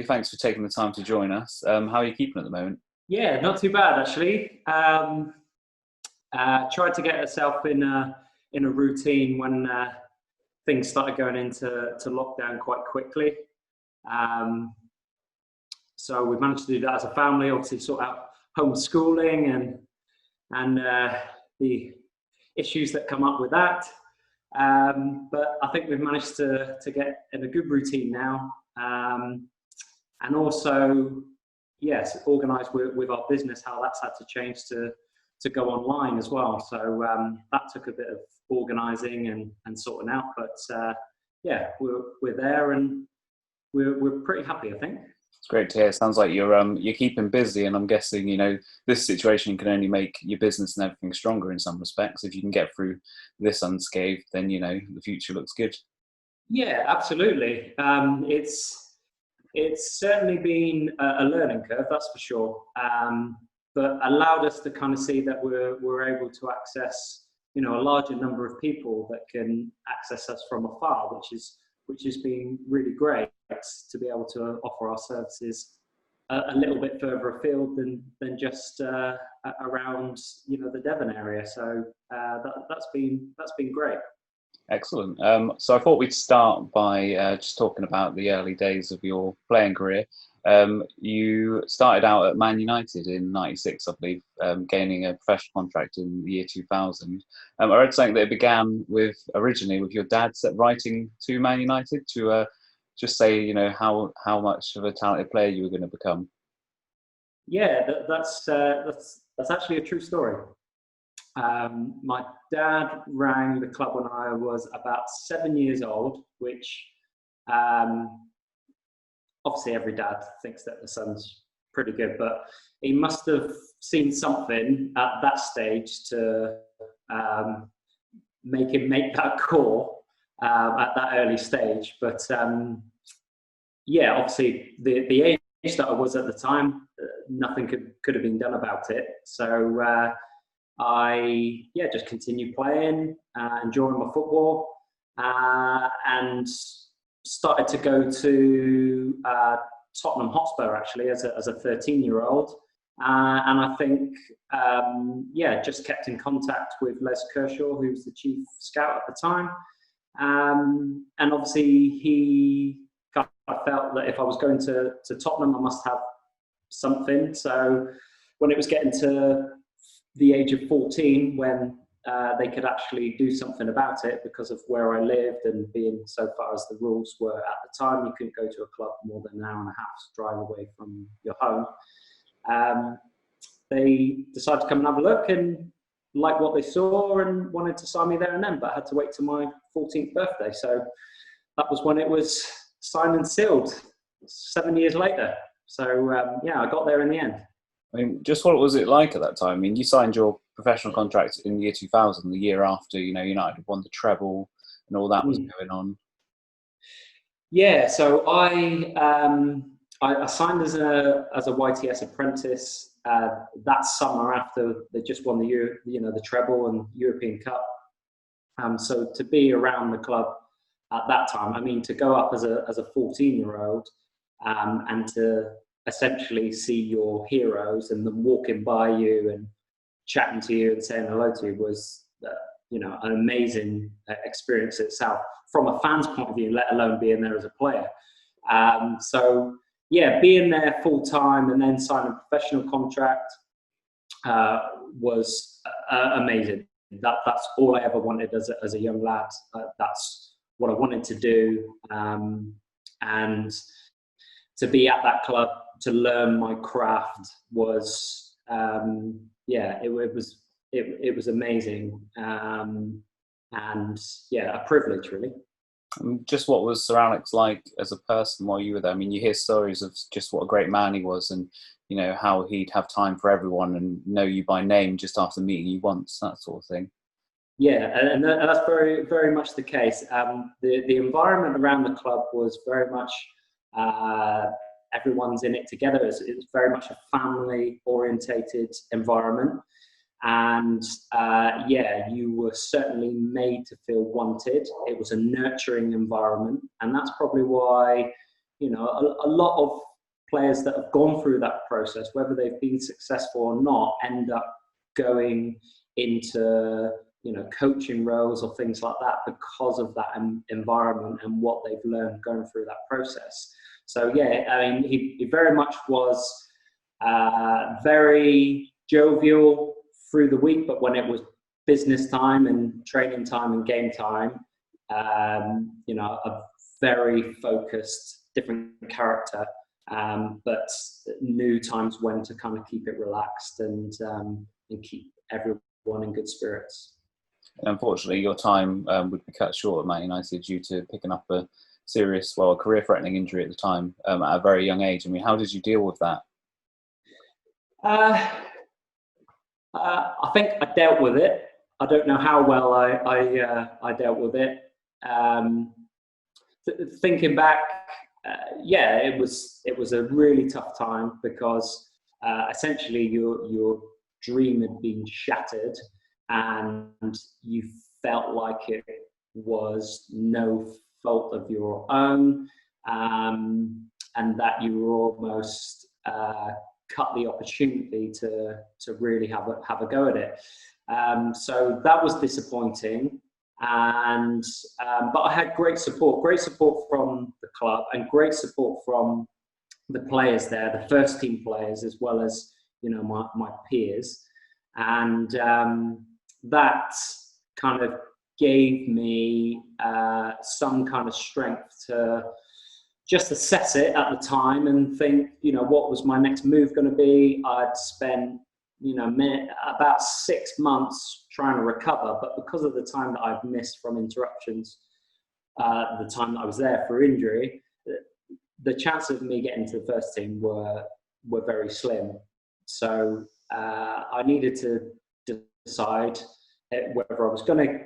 Thanks for taking the time to join us. How are you keeping at the moment? Yeah, not too bad actually. Tried to get herself in a routine when things started going into lockdown quite quickly. Um, so we've managed to do that as a family. Obviously, sort out homeschooling and the issues that come up with that. But I think we've managed to get in a good routine now, and also, yes, organised with our business, how that's had to change to go online as well. So that took a bit of organising and sorting out, but yeah, we're there and we're pretty happy, I think. It's great to hear. It sounds like you're keeping busy, and I'm guessing this situation can only make your business and everything stronger in some respects. If you can get through this unscathed, then the future looks good. Yeah, absolutely. It's certainly been a learning curve, that's for sure. But allowed us to kind of see that we're able to access, a larger number of people that can access us from afar, which has been really great to be able to offer our services a little bit further afield than just around, the Devon area. So that's been great. Excellent. So I thought we'd start by just talking about the early days of your playing career. You started out at Man United in '96, I believe, gaining a professional contract in the year 2000. I read something that it began originally with your dad writing to Man United to just say, how much of a talented player you were going to become. Yeah, that's actually a true story. My dad rang the club when I was about 7 years old, which obviously every dad thinks that the son's pretty good, but he must have seen something at that stage to make him make that call at that early stage. But yeah, obviously the age that I was at the time, nothing could have been done about it. So I just continued playing, enjoying my football, and started to go to Tottenham Hotspur actually as a 13-year-old, and I think just kept in contact with Les Kershaw, who was the chief scout at the time, and obviously he kind of felt that if I was going to Tottenham, I must have something. So when it was getting to the age of 14, when they could actually do something about it because of where I lived and being so far as the rules were at the time, you couldn't go to a club more than an hour and a half's drive away from your home. They decided to come and have a look and like what they saw and wanted to sign me there and then, but I had to wait till my 14th birthday. So that was when it was signed and sealed 7 years later. So I got there in the end. I mean, just what was it like at that time? I mean, you signed your professional contract in the year 2000, the year after, United won the treble and all that was going on. Yeah, so I signed as a YTS apprentice that summer after they just won the treble and European Cup. So to be around the club at that time, I mean, to go up as a 14-year-old and to essentially see your heroes and them walking by you and chatting to you and saying hello to you was, an amazing experience itself from a fan's point of view, let alone being there as a player. So yeah, being there full time and then signing a professional contract was amazing. That's all I ever wanted as a young lad. That's what I wanted to do, and to be at that club to learn my craft was it was amazing, and a privilege really. Just what was Sir Alex like as a person while you were there? I mean, you hear stories of just what a great man he was, and how he'd have time for everyone and know you by name just after meeting you once, that sort of thing. Yeah, and that's very, very much the case. The environment around the club was very much everyone's in it together. It's very much a family-orientated environment. And you were certainly made to feel wanted. It was a nurturing environment, and that's probably why a lot of players that have gone through that process, whether they've been successful or not, end up going into, you know, coaching roles or things like that because of that environment and what they've learned going through that process. So yeah, I mean, he very much was very jovial through the week, but when it was business time and training time and game time, you know, a very focused, different character, but knew times when to kind of keep it relaxed and keep everyone in good spirits. Unfortunately, your time would be cut short at Man United due to picking up a serious, well, a career-threatening injury at the time at a very young age. I mean, how did you deal with that? I think I dealt with it. I don't know how well I dealt with it. Thinking back, yeah, it was a really tough time because essentially your dream had been shattered, and you felt like it was no fault of your own, and that you were almost cut the opportunity to really have a go at it. So that was disappointing, and but I had great support from the club and great support from the players there, the first team players, as well as, you know, my peers, and that kind of gave me some kind of strength to just assess it at the time and think, you know, what was my next move going to be. I'd spent, you know, about 6 months trying to recover, but because of the time that I've missed from interruptions, the time that I was there for injury, the chances of me getting to the first team were very slim. So I needed to decide whether I was going to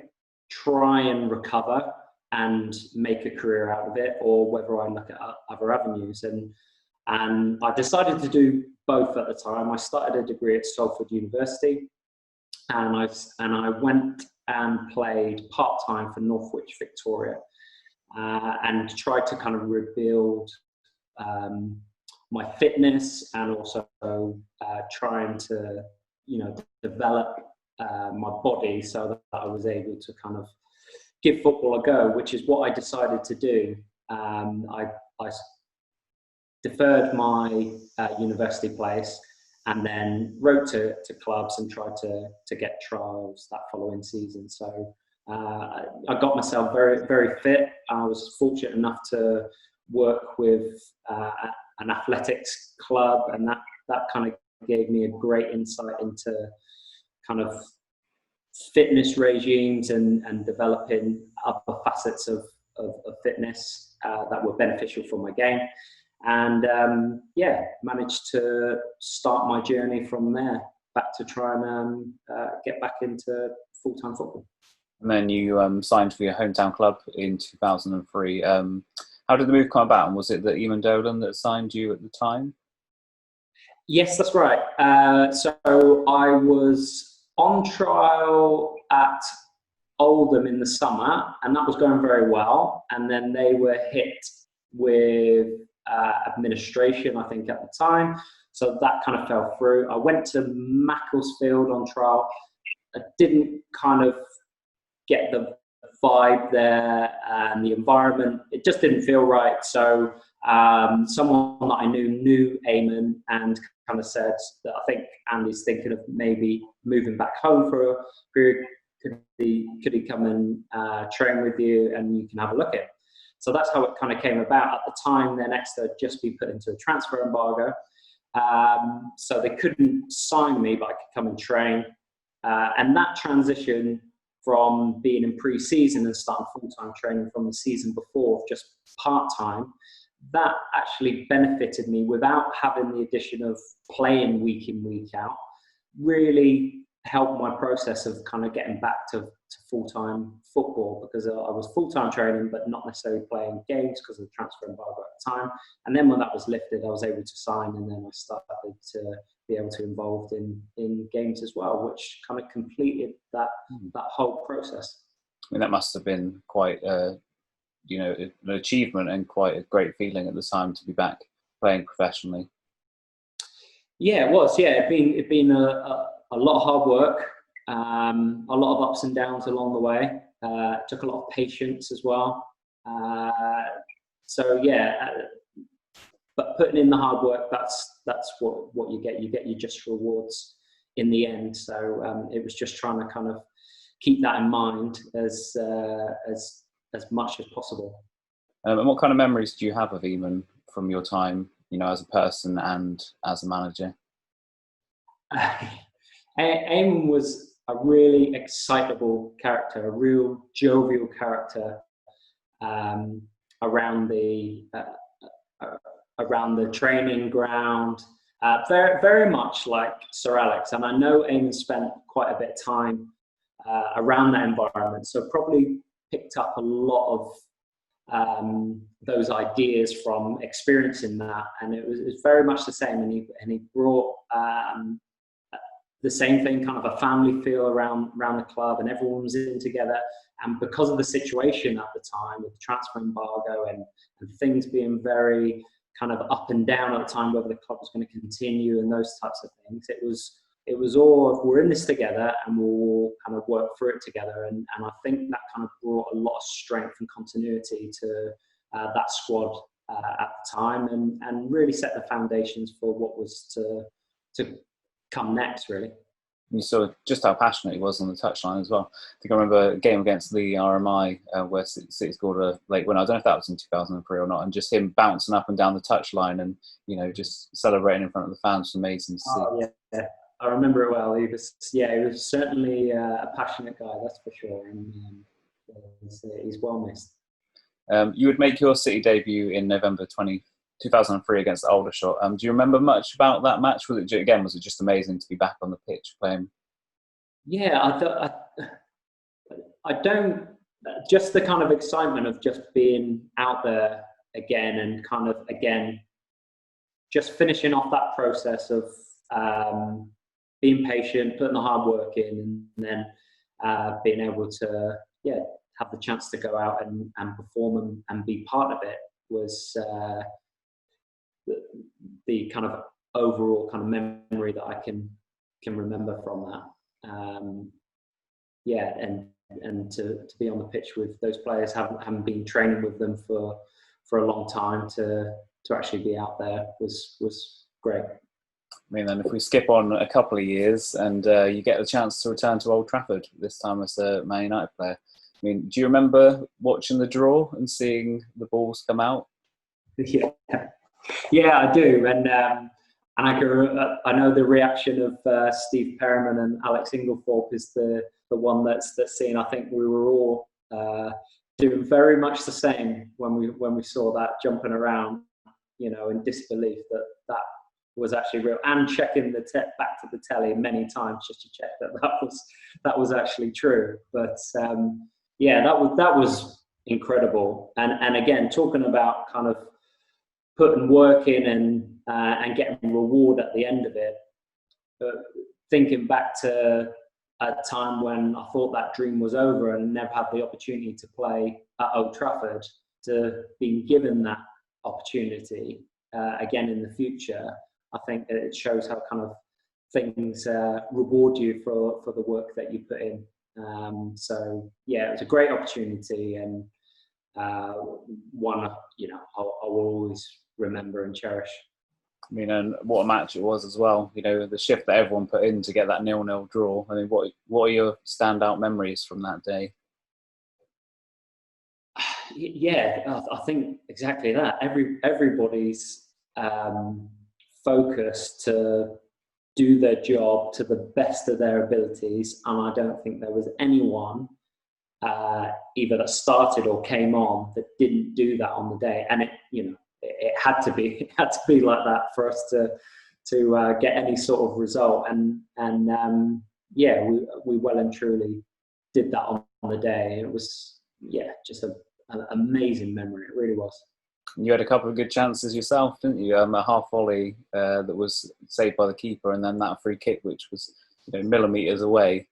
try and recover and make a career out of it, or whether I look at other avenues. And I decided to do both at the time. I started a degree at Salford University, and I went and played part-time for Northwich Victoria, and tried to kind of rebuild my fitness, and also trying to, you know, develop my body so that I was able to kind of give football a go, which is what I decided to do. I deferred my university place, and then wrote to clubs and tried to get trials that following season. So I got myself very, very fit. I was fortunate enough to work with an athletics club, and that kind of gave me a great insight into kind of fitness regimes and developing other facets of fitness that were beneficial for my game. And yeah, managed to start my journey from there, back to try and get back into full-time football. And then you signed for your hometown club in 2003. How did the move come about? And was it the Eamon Dolan that signed you at the time? Yes, that's right. So I was on trial at Oldham in the summer, and that was going very well. And then they were hit with administration, I think, at the time. So that kind of fell through. I went to Macclesfield on trial. I didn't kind of get the vibe there and the environment. It just didn't feel right. So someone that I knew Eamon, and kind of said that I think Andy's thinking of maybe moving back home for a period. Could he come and train with you, and you can have a look at it? So that's how it kind of came about. At the time, then Exeter had just been put into a transfer embargo, so they couldn't sign me, but I could come and train. And that transition from being in pre-season and starting full-time training from the season before, just part-time, that actually benefited me without having the addition of playing week in, week out. Really helped my process of kind of getting back to full-time football, because I was full-time training but not necessarily playing games because of the transfer embargo at the time. And then when that was lifted, I was able to sign, and then I started to be able to involve in games as well, which kind of completed that whole process. I mean, that must have been quite, you know, an achievement and quite a great feeling at the time to be back playing professionally? Yeah, it was. Yeah, it'd been a lot of hard work, a lot of ups and downs along the way. It took a lot of patience as well. So yeah, but putting in the hard work, that's what you get. You get your just rewards in the end. So it was just trying to kind of keep that in mind as much as possible. And what kind of memories do you have of Eamon from your time, as a person and as a manager? Eamon was a really excitable character, a real jovial character around the training ground. Very, very much like Sir Alex, and I know Eamon spent quite a bit of time around that environment, so probably picked up a lot of those ideas from experiencing that, and it was very much the same. And he brought the same thing, kind of a family feel around the club, and everyone was in together. And because of the situation at the time with the transfer embargo and things being very kind of up and down at the time, whether the club was going to continue and those types of things, it was all, we're in this together and we'll all kind of work through it together. And I think that kind of brought a lot of strength and continuity to that squad at the time, and really set the foundations for what was to come next, really. You saw just how passionate he was on the touchline as well. I think I remember a game against the RMI where City scored a late winner. I don't know if that was in 2003 or not, and just him bouncing up and down the touchline and just celebrating in front of the fans was amazing to see. Oh, yeah. I remember it well. He was certainly a passionate guy, that's for sure, and he's well missed. You would make your City debut in November 2003 against Aldershot. Do you remember much about that match? Was it just amazing to be back on the pitch playing? Yeah, I don't. Just the kind of excitement of just being out there again, and kind of just finishing off that process of being patient, putting the hard work in, and then being able to have the chance to go out and perform and be part of it was the kind of overall kind of memory that I can remember from that. And to be on the pitch with those players, haven't been training with them for a long time, to actually be out there was great. I mean, then if we skip on a couple of years and you get the chance to return to Old Trafford, this time as a Man United player. I mean, do you remember watching the draw and seeing the balls come out? Yeah, I do, and I know the reaction of Steve Perriman and Alex Inglethorpe is the one that's seen. I think we were all doing very much the same when we saw that, jumping around, in disbelief that was actually real, and checking back to the telly many times just to check that was actually true. But that was incredible, and again, talking about kind of putting work in and getting reward at the end of it. But thinking back to a time when I thought that dream was over and never had the opportunity to play at Old Trafford, to being given that opportunity again in the future, I think it shows how kind of things reward you for the work that you put in. So yeah, it was a great opportunity, and one I will always remember and cherish. I mean, and what a match it was as well. The shift that everyone put in to get that 0-0 draw. I mean, what are your standout memories from that day? Yeah, I think exactly that. Everybody's focus to do their job to the best of their abilities, and I don't think there was anyone either that started or came on that didn't do that on the day. And it had to be like that for us to get any sort of result. And we well and truly did that on the day. It was just an amazing memory. It really was. You had a couple of good chances yourself, didn't you? A half volley that was saved by the keeper, and then that free kick, which was millimetres away.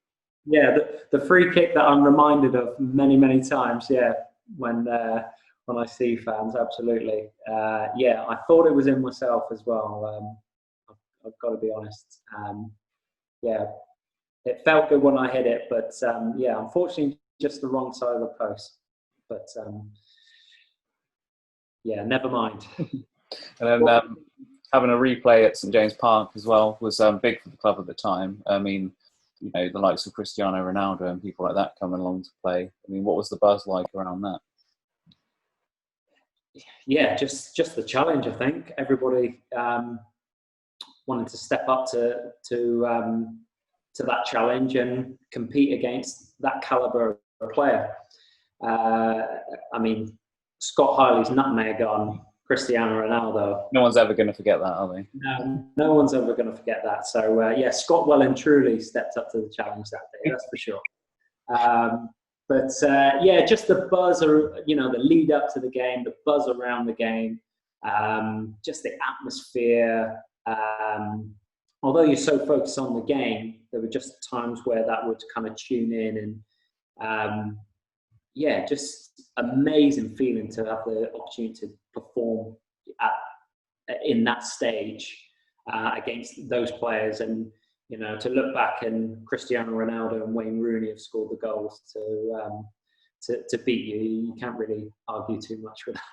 Yeah, the free kick that I'm reminded of many, many times. Yeah, when when I see fans. Absolutely. Yeah, I thought it was in myself as well. I've got to be honest. Yeah, it felt good when I hit it, but yeah, unfortunately, just the wrong side of the post. But yeah, never mind. And then having a replay at St James Park as well was big for the club at the time. I mean, you know, the likes of Cristiano Ronaldo and people like that coming along to play. I mean, what was the buzz like around that? Yeah, just the challenge. I think everybody wanted to step up to that challenge and compete against that caliber of player. I mean, Scott Hylie's nutmeg on Cristiano Ronaldo. No one's ever going to forget that, are they? No one's ever going to forget that. So yeah, Scott well and truly stepped up to the challenge that day. That's for sure. But yeah, just the buzz, you know, the lead up to the game, the buzz around the game, just the atmosphere. Although you're so focused on the game, there were just times where that would kind of tune in, and yeah, just amazing feeling to have the opportunity to perform in that stage against those players, and you know, to look back and Cristiano Ronaldo and Wayne Rooney have scored the goals to beat you. You can't really argue too much with that.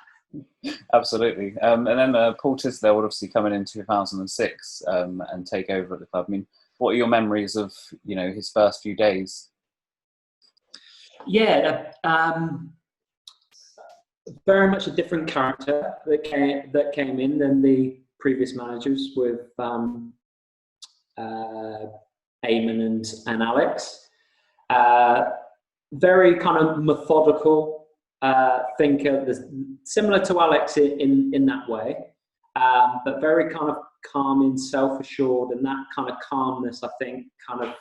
Absolutely. And then Paul Tisdale would obviously come in 2006 and take over at the club. I mean, what are your memories of, you know, his first few days? Yeah, very much a different character that came in than the previous managers with Eamon and Alex. Very kind of methodical thinker, similar to Alex in that way, but very kind of calming, self-assured, and that kind of calmness, I think, kind of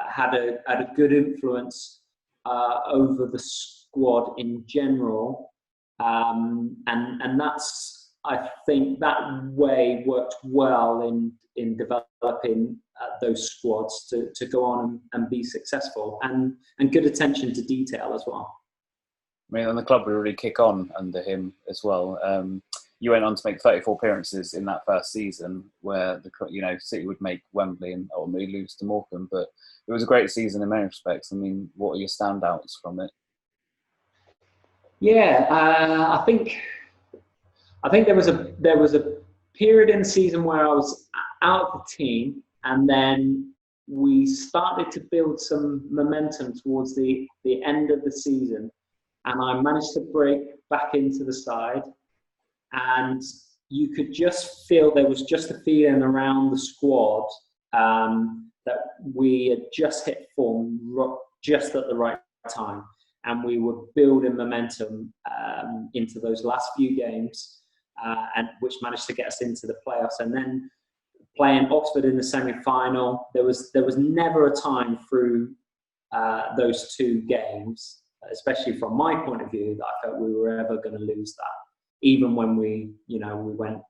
had a good influence over the squad in general, and that's, I think, that way worked well in developing those squads to go on and be successful, and good attention to detail as well. I mean, and the club would really kick on under him as well. You went on to make 34 appearances in that first season, where City would make Wembley and ultimately lose to Morecambe. But it was a great season in many respects. I mean, what are your standouts from it? Yeah, I think there was a period in the season where I was out of the team, and then we started to build some momentum towards the end of the season, and I managed to break back into the side, and you could just feel there was just a feeling around the squad that we had just hit form just at the right time, and we were building momentum into those last few games, and which managed to get us into the playoffs. And then playing Oxford in the semi-final, there was never a time through those two games, especially from my point of view, that I felt we were ever going to lose that, even when we went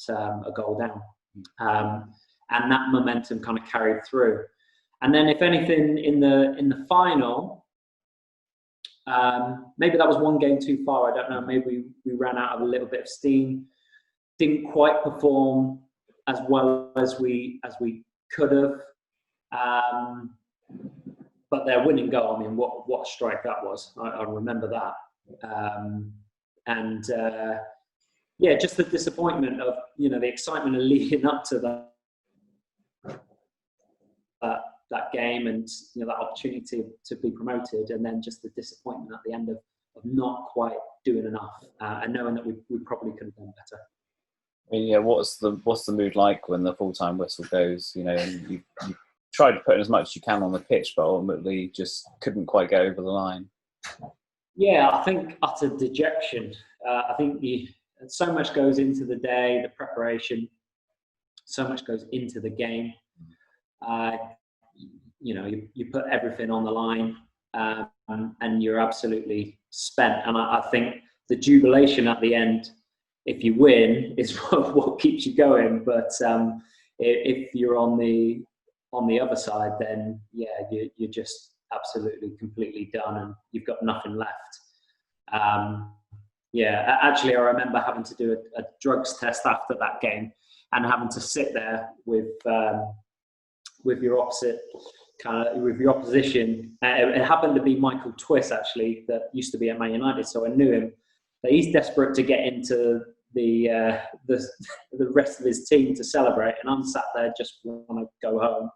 a goal down. And that momentum kind of carried through. And then, if anything, in the final, maybe that was one game too far. I don't know. Maybe we ran out of a little bit of steam. Didn't quite perform as well as we could have. But their winning goal, I mean, what a strike that was. I remember that. Yeah, just the disappointment of, the excitement of leading up to that game, and that opportunity to be promoted, and then just the disappointment at the end of not quite doing enough, and knowing that we probably could have done better. I mean, yeah, what's the mood like when the full-time whistle goes? And you tried to put in as much as you can on the pitch, but ultimately just couldn't quite get over the line. Yeah, I think utter dejection. I think so much goes into the day, the preparation. So much goes into the game. You put everything on the line, and you're absolutely spent. And I think the jubilation at the end, if you win, is what keeps you going. But if you're on the other side, then yeah, you're just absolutely completely done, and you've got nothing left. Yeah, actually, I remember having to do a drugs test after that game, and having to sit there with your opposite with your opposition. It happened to be Michael Twiss, actually, that used to be at Man United, so I knew him. But he's desperate to get into the rest of his team to celebrate, and I'm sat there just want to go home.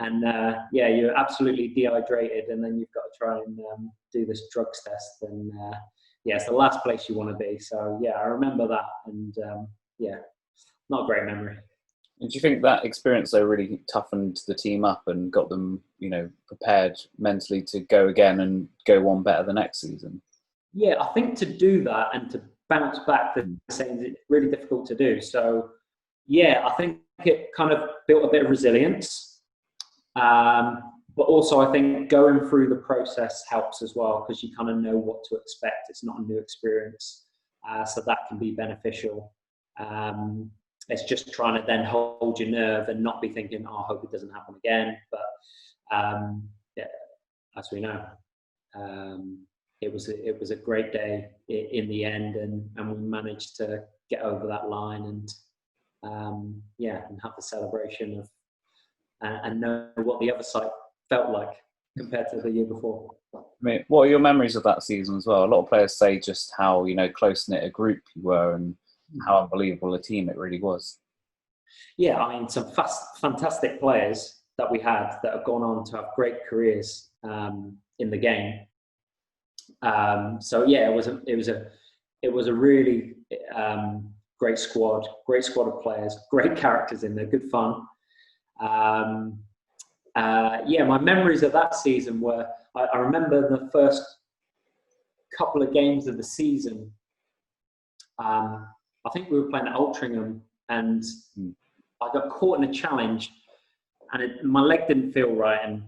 And yeah, you're absolutely dehydrated, and then you've got to try and do this drugs test, and yeah, it's the last place you want to be. So yeah, I remember that, and yeah, not a great memory. And do you think that experience though really toughened the team up and got them, prepared mentally to go again and go one better the next season? Yeah, I think to do that and to bounce back the same, it's really difficult to do. So yeah, I think it kind of built a bit of resilience. But also I think going through the process helps as well, because you kind of know what to expect. It's not a new experience. So that can be beneficial. It's just trying to then hold your nerve and not be thinking, oh, I hope it doesn't happen again. But yeah, as we know, it was a great day in the end, and we managed to get over that line and yeah, and have the celebration of and know what the other side felt like compared to the year before. I mean, what are your memories of that season as well? A lot of players say just how close-knit a group you were and how unbelievable a team it really was. Yeah, I mean, some fantastic players that we had that have gone on to have great careers in the game. So yeah, it was a really great squad of players, great characters in there, good fun. Yeah, my memories of that season were, I remember the first couple of games of the season. I think we were playing at Altrincham, and I got caught in a challenge, and my leg didn't feel right, and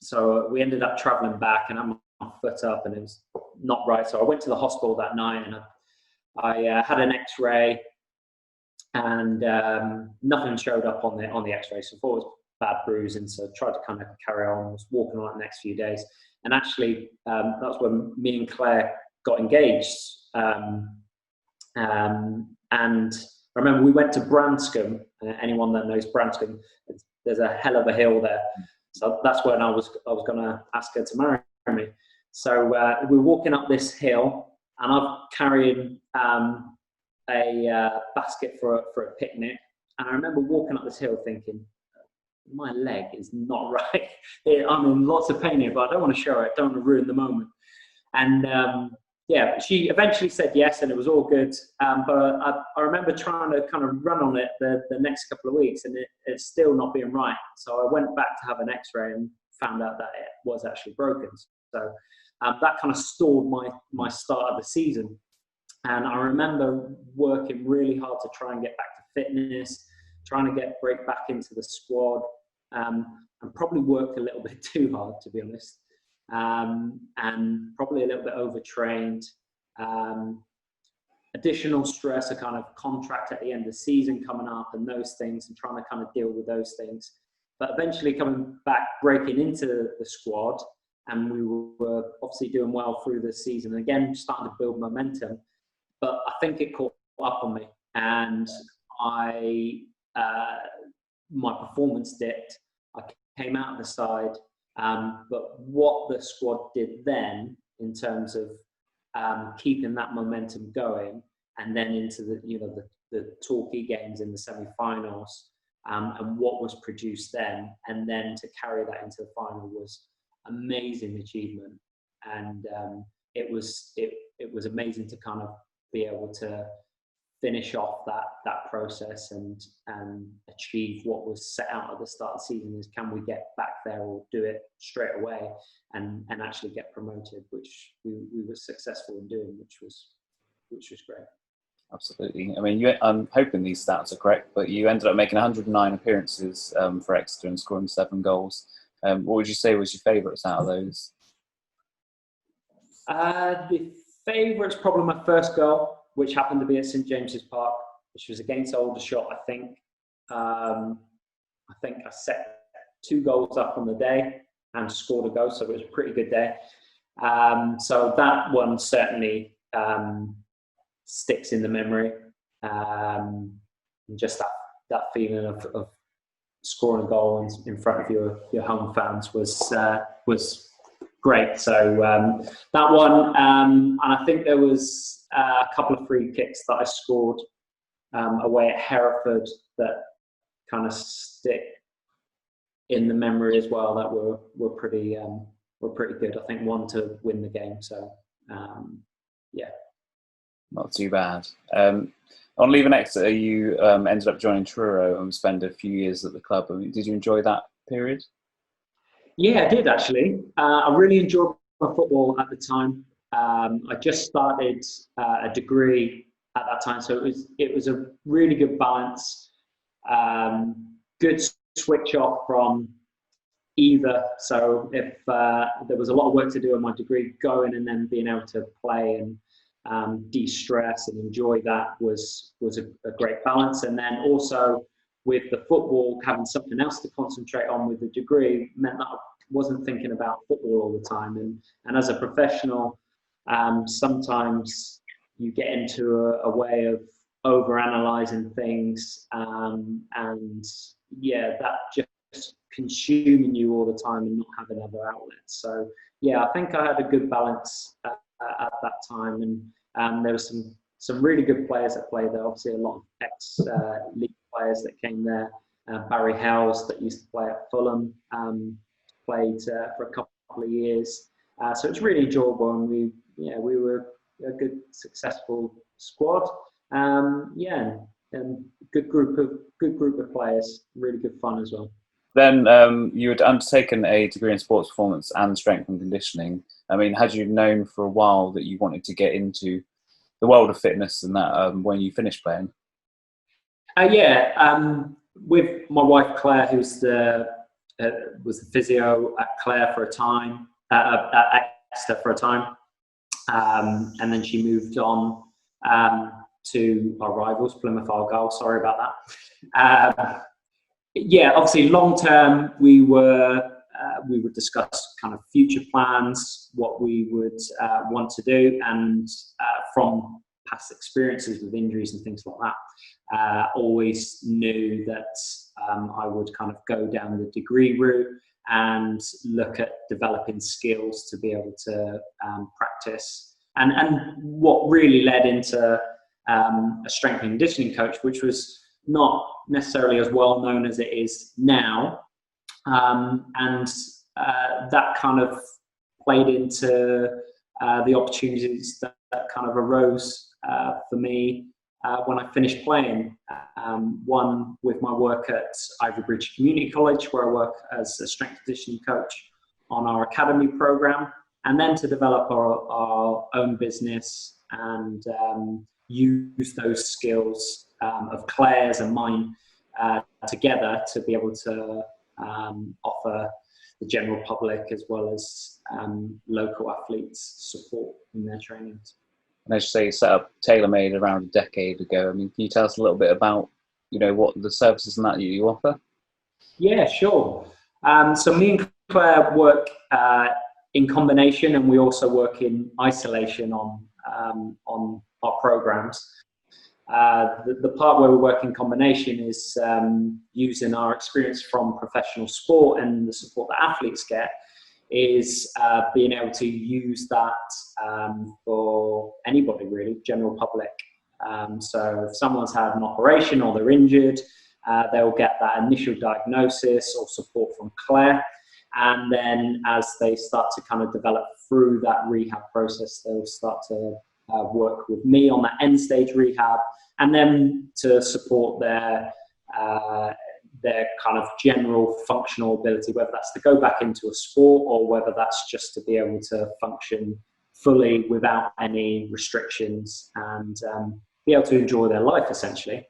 so we ended up travelling back, and I had my foot up, and it was not right. So I went to the hospital that night, and I had an X-ray, and nothing showed up on the X-ray. So I thought it was bad bruising, so I tried to kind of carry on. I was walking on it the next few days, and actually that's when me and Claire got engaged. And I remember we went to Branscombe. Anyone that knows Branscombe, there's a hell of a hill there. So that's when I was going to ask her to marry me. So we were walking up this hill, and I've carried a basket for a picnic. And I remember walking up this hill thinking, my leg is not right. I'm in lots of pain here, but I don't want to show it. I don't want to ruin the moment. And yeah, she eventually said yes, and it was all good. But I remember trying to kind of run on it the next couple of weeks, and it's still not being right. So I went back to have an X-ray and found out that it was actually broken. So that kind of stalled my start of the season. And I remember working really hard to try and get back to fitness, trying to break back into the squad, and probably worked a little bit too hard, to be honest. And probably a little bit overtrained. Additional stress, a kind of contract at the end of the season coming up, and those things, and trying to kind of deal with those things. But eventually coming back, breaking into the squad, and we were obviously doing well through the season. Again, starting to build momentum. But I think it caught up on me, and my performance dipped. I came out of the side. But what the squad did then, in terms of keeping that momentum going, and then into the Torquay games in the semi-finals, and what was produced then, and then to carry that into the final was amazing achievement. And it was amazing to kind of be able to finish off that process and achieve what was set out at the start of the season. Is, can we get back there or do it straight away and actually get promoted, which we were successful in doing, which was great. Absolutely. I mean, I'm hoping these stats are correct, but you ended up making 109 appearances for Exeter and scoring 7 goals. What would you say was your favourites out of those? The favourite's probably my first goal, which happened to be at St James's Park, which was against Aldershot, I think. I think I set 2 goals up on the day and scored a goal, so it was a pretty good day. So that one certainly sticks in the memory. And just that feeling of scoring a goal in front of your home fans was great. So that one, and I think there was a couple of free kicks that I scored away at Hereford that kind of stick in the memory as well. That were pretty good. I think one to win the game. So yeah, not too bad. On leaving Exeter, you ended up joining Truro and spent a few years at the club. I mean, did you enjoy that period? Yeah, I did actually. I really enjoyed my football at the time. I just started a degree at that time, so it was a really good balance. Good switch off from either. So if there was a lot of work to do on my degree, going and then being able to play and de-stress and enjoy that was a great balance. And then also with the football, having something else to concentrate on with the degree meant that I wasn't thinking about football all the time. And as a professional, sometimes you get into a way of over-analysing things, and yeah, that just consuming you all the time and not having other outlets. So yeah, I think I had a good balance at that time, and there were some really good players that played there. Obviously, a lot of ex-league players that came there. Barry Howes, that used to play at Fulham, played for a couple of years. So it's really enjoyable, and we were a good, successful squad. And good group of players. Really good fun as well. Then you had undertaken a degree in sports performance and strength and conditioning. I mean, had you known for a while that you wanted to get into the world of fitness and that when you finished playing? With my wife Claire, who was the physio at Claire for a time, at Exeter for a time, and then she moved on to our rivals, Plymouth Argyle. Sorry about that. Obviously, long term, we would discuss kind of future plans, what we would want to do, and from past experiences with injuries and things like that, always knew that I would kind of go down the degree route and look at developing skills to be able to practice. And what really led into a strength and conditioning coach, which was not necessarily as well known as it is now, and that kind of played into the opportunities that kind of arose for me when I finished playing. One with my work at Ivy Bridge Community College, where I work as a strength and conditioning coach on our academy program, and then to develop our own business and use those skills of Claire's and mine together to be able to offer the general public as well as local athletes support in their trainings. And as you say, you set up TaylorMade around a decade ago. I mean, can you tell us a little bit about, what the services and that you offer? Yeah, sure. So me and Claire work in combination, and we also work in isolation on our programs. The part where we work in combination is using our experience from professional sport and the support that athletes get, is being able to use that for anybody really, general public. So if someone's had an operation or they're injured, they'll get that initial diagnosis or support from Claire. And then as they start to kind of develop through that rehab process, they'll start to work with me on that end stage rehab, and then to support their kind of general functional ability, whether that's to go back into a sport or whether that's just to be able to function fully without any restrictions and be able to enjoy their life essentially.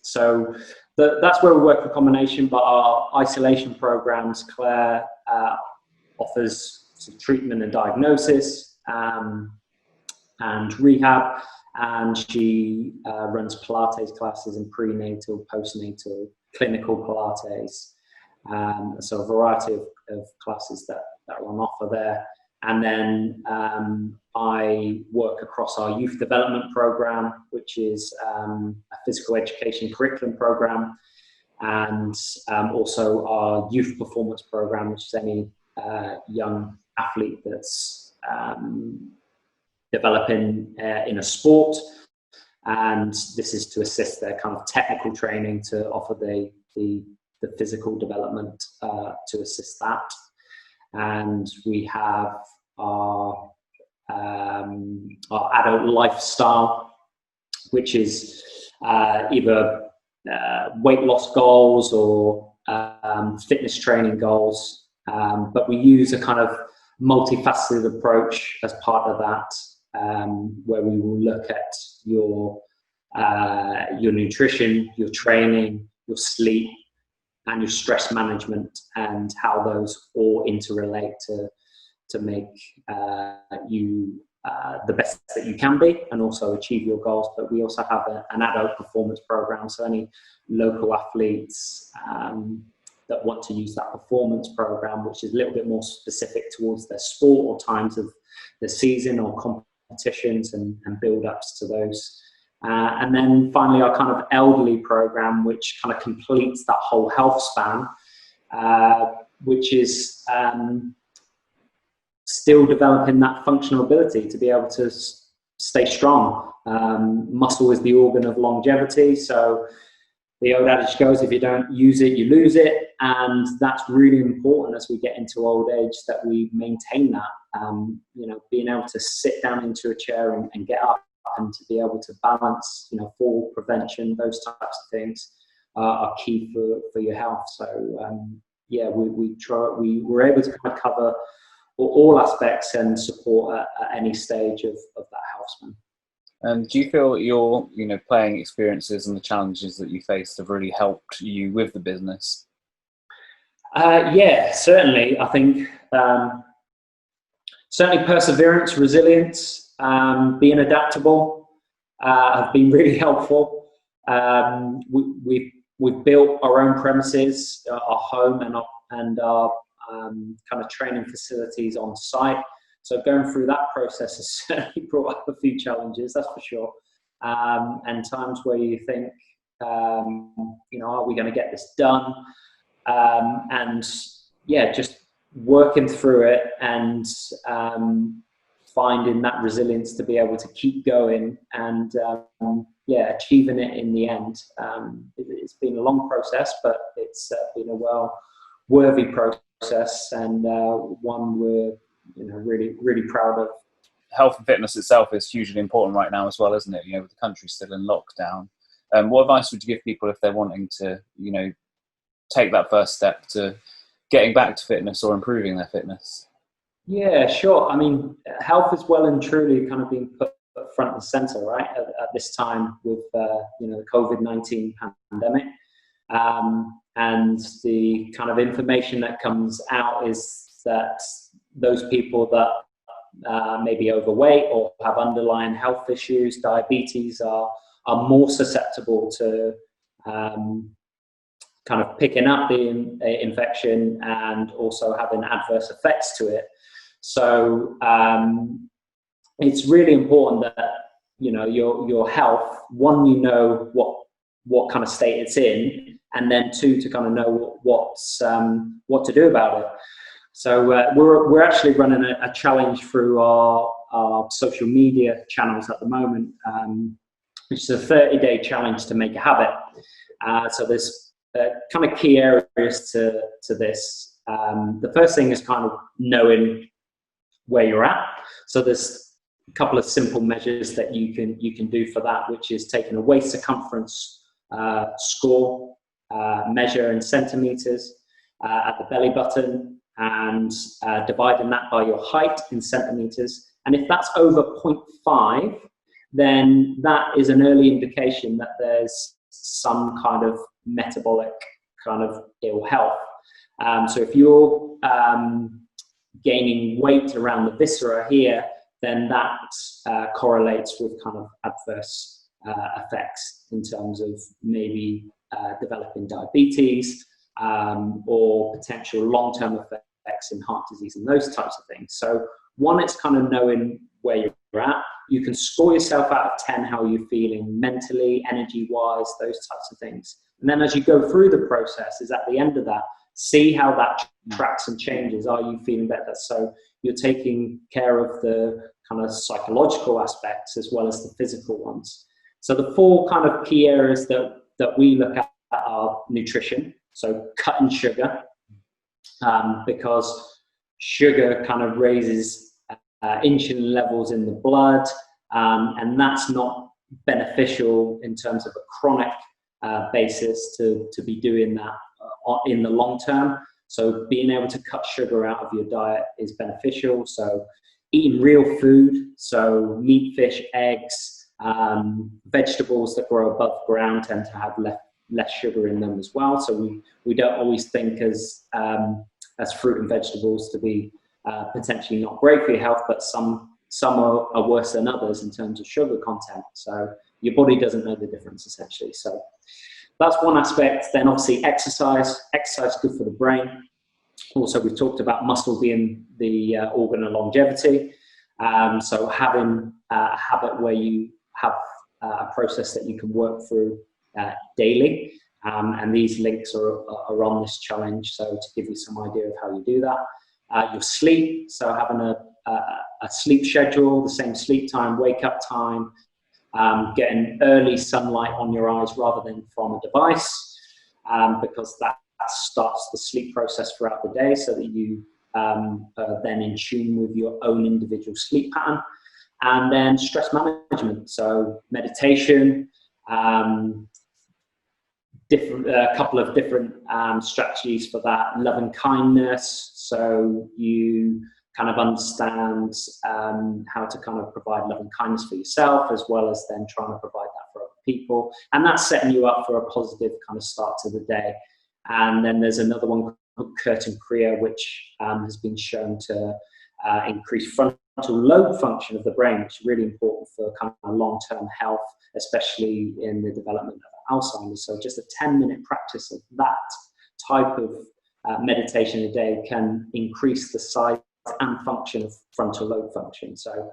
So that's where we work in combination, but our isolation programs, Claire offers some treatment and diagnosis and rehab, and she runs Pilates classes and prenatal, postnatal, clinical Pilates. So a variety of classes that are on offer there. And then I work across our youth development program, which is a physical education curriculum program, and also our youth performance program, which is any young athlete that's developing in a sport. And this is to assist their kind of technical training, to offer the physical development to assist that. And we have our adult lifestyle, which is either weight loss goals or fitness training goals. But we use a kind of multifaceted approach as part of that, where we will look at your nutrition, your training, your sleep, and your stress management, and how those all interrelate to make you the best that you can be, and also achieve your goals. But we also have an adult performance program, so any local athletes that want to use that performance program, which is a little bit more specific towards their sport or times of the season or competitions and build-ups to those. And then finally, our kind of elderly program, which kind of completes that whole health span, which is still developing that functional ability to be able to stay strong. Muscle is the organ of longevity, so the old adage goes, if you don't use it, you lose it. And that's really important as we get into old age, that we maintain that. Being able to sit down into a chair and get up, and to be able to balance, fall prevention, those types of things are key for your health. So we're able to kind of cover all aspects and support at any stage of that health span. And do you feel your playing experiences and the challenges that you faced have really helped you with the business? Yeah, certainly. I think certainly perseverance, resilience, being adaptable have been really helpful. We've built our own premises, our home, and our kind of training facilities on site. So going through that process has certainly brought up a few challenges, that's for sure. And times where you think, are we going to get this done? And yeah, just working through it and finding that resilience to be able to keep going and achieving it in the end. It's been a long process, but it's been a worthy process, and one we're really proud of. Health and fitness itself is hugely important right now as well, isn't it? With the country still in lockdown. What advice would you give people if they're wanting to, take that first step to getting back to fitness or improving their fitness? Yeah, sure. I mean, health is well and truly kind of being put front and center, right, at this time with the COVID-19 pandemic. And the kind of information that comes out is that those people that may be overweight or have underlying health issues, diabetes, are more susceptible to kind of picking up the infection and also having adverse effects to it. So it's really important that your health, one, what kind of state it's in, and then two, to kind of know what to do about it. So we're actually running a challenge through our social media channels at the moment, which is a 30-day challenge to make a habit. So there's kind of key areas to this. The first thing is kind of knowing where you're at. So there's a couple of simple measures that you can do for that, which is taking a waist circumference score, measure in centimeters at the belly button, and dividing that by your height in centimeters. And if that's over 0.5, then that is an early indication that there's some kind of metabolic kind of ill health. So if you're gaining weight around the viscera here, then that correlates with kind of adverse effects in terms of maybe developing diabetes or potential long-term effects in heart disease and those types of things. So one, it's kind of knowing where you're at. You can score yourself out of 10, how you're feeling mentally, energy-wise, those types of things. And then as you go through the process, is at the end of that, see how that tracks and changes. Are you feeling better? So you're taking care of the kind of psychological aspects as well as the physical ones. So the 4 kind of key areas that we look at are nutrition, so cutting sugar, because sugar kind of raises insulin levels in the blood, and that's not beneficial in terms of a chronic basis to be doing that in the long term. So being able to cut sugar out of your diet is beneficial. So eating real food, so meat, fish, eggs, vegetables that grow above ground tend to have less sugar in them as well. So we don't always think as fruit and vegetables to be potentially not great for your health, but some are worse than others in terms of sugar content. So your body doesn't know the difference, essentially. So that's one aspect. Then obviously exercise is good for the brain. Also, we've talked about muscle being the organ of longevity. So having a habit where you have a process that you can work through daily. And these links are on this challenge. So to give you some idea of how you do that. Your sleep, so having a sleep schedule, the same sleep time, wake up time, getting early sunlight on your eyes rather than from a device, because that starts the sleep process throughout the day so that you are then in tune with your own individual sleep pattern. And then stress management, so meditation, a couple of different strategies for that. Love and kindness, so you kind of understand how to kind of provide love and kindness for yourself, as well as then trying to provide that for other people. And that's setting you up for a positive kind of start to the day. And then there's another one called curtain kriya, which has been shown to increase frontal lobe function of the brain, which is really important for kind of long-term health, especially in the development of Alzheimer's. So just a 10-minute practice of that type of meditation a day can increase the size and function of frontal lobe function. So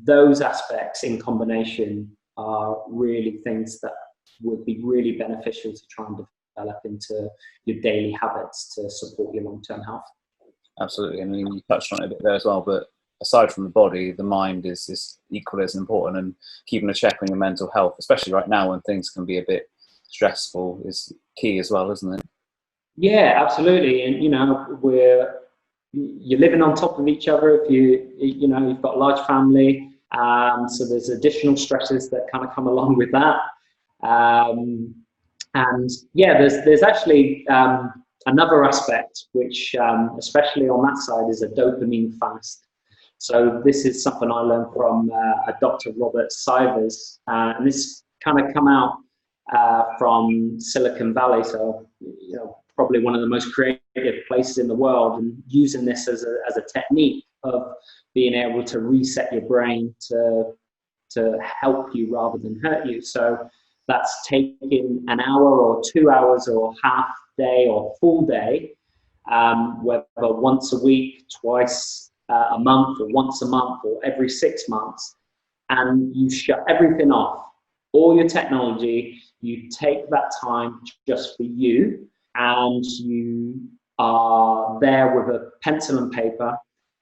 those aspects in combination are really things that would be really beneficial to try and develop into your daily habits to support your long-term health. Absolutely. I mean, you touched on it a bit there as well, but aside from the body, the mind is equally as important, and keeping a check on your mental health, especially right now when things can be a bit stressful, is key as well, isn't it? Yeah, absolutely. And, you're living on top of each other if you've got a large family. So there's additional stresses that kind of come along with that. And yeah, there's actually another aspect which, especially on that side, is a dopamine fast. So this is something I learned from a Dr. Robert Sivers, and this kind of come out from Silicon Valley. So probably one of the most creative places in the world, and using this as a technique of being able to reset your brain to help you rather than hurt you. So that's taking an hour or 2 hours or half day or full day, whether once a week, twice a month, or once a month, or every 6 months, and you shut everything off, all your technology, you take that time just for you, and you are there with a pencil and paper,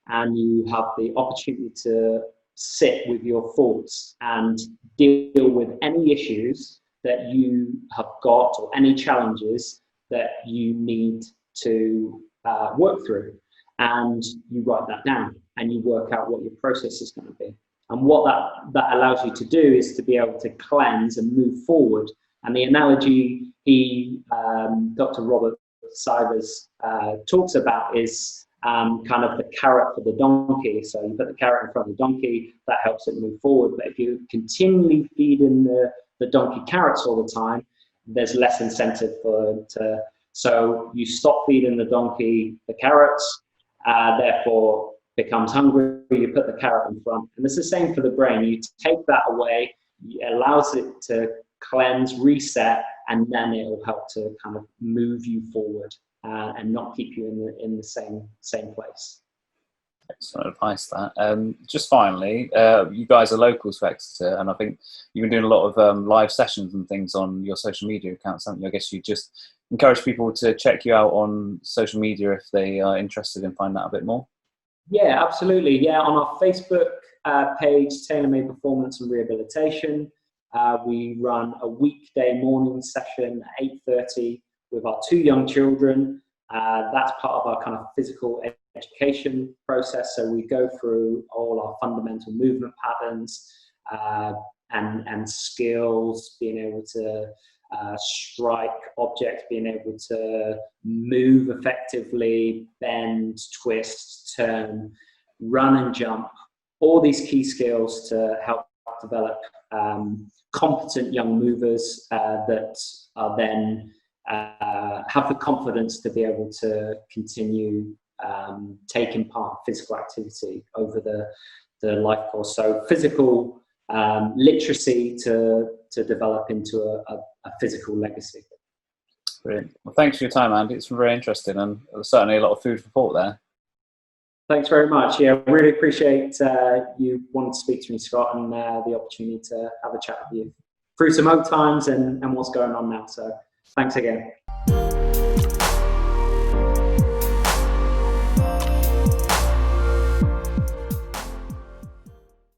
and you have the opportunity to sit with your thoughts and deal with any issues that you have got or any challenges that you need to work through. And you write that down and you work out what your process is going to be. And what that allows you to do is to be able to cleanse and move forward. And the analogy Dr. Robert Sivers talks about is kind of the carrot for the donkey. So you put the carrot in front of the donkey, that helps it move forward. But if you're continually feeding the donkey carrots all the time, there's less incentive for it to. So you stop feeding the donkey the carrots, therefore becomes hungry, you put the carrot in front. And it's the same for the brain. You take that away, it allows it to cleanse, reset, and then it will help to kind of move you forward and not keep you in the same place. Excellent advice, that. Just finally, you guys are locals to Exeter, and I think you've been doing a lot of live sessions and things on your social media accounts, haven't you? I guess you just encourage people to check you out on social media if they are interested in finding out a bit more. Yeah, absolutely. Yeah, on our Facebook page, Taylor Made Performance and Rehabilitation, we run a weekday morning session at 8:30 with our 2 young children. That's part of our kind of physical education process. So we go through all our fundamental movement patterns and skills, being able to strike objects, being able to move effectively, bend, twist, turn, run and jump, all these key skills to help develop competent young movers that are then have the confidence to be able to continue taking part in physical activity over the life course. So physical literacy to develop into a physical legacy. Brilliant. Well, thanks for your time, Andy. It's been very interesting, and certainly a lot of food for thought there. Thanks very much. Yeah, really appreciate you wanting to speak to me, Scott, and the opportunity to have a chat with you through some old times and what's going on now. So thanks again.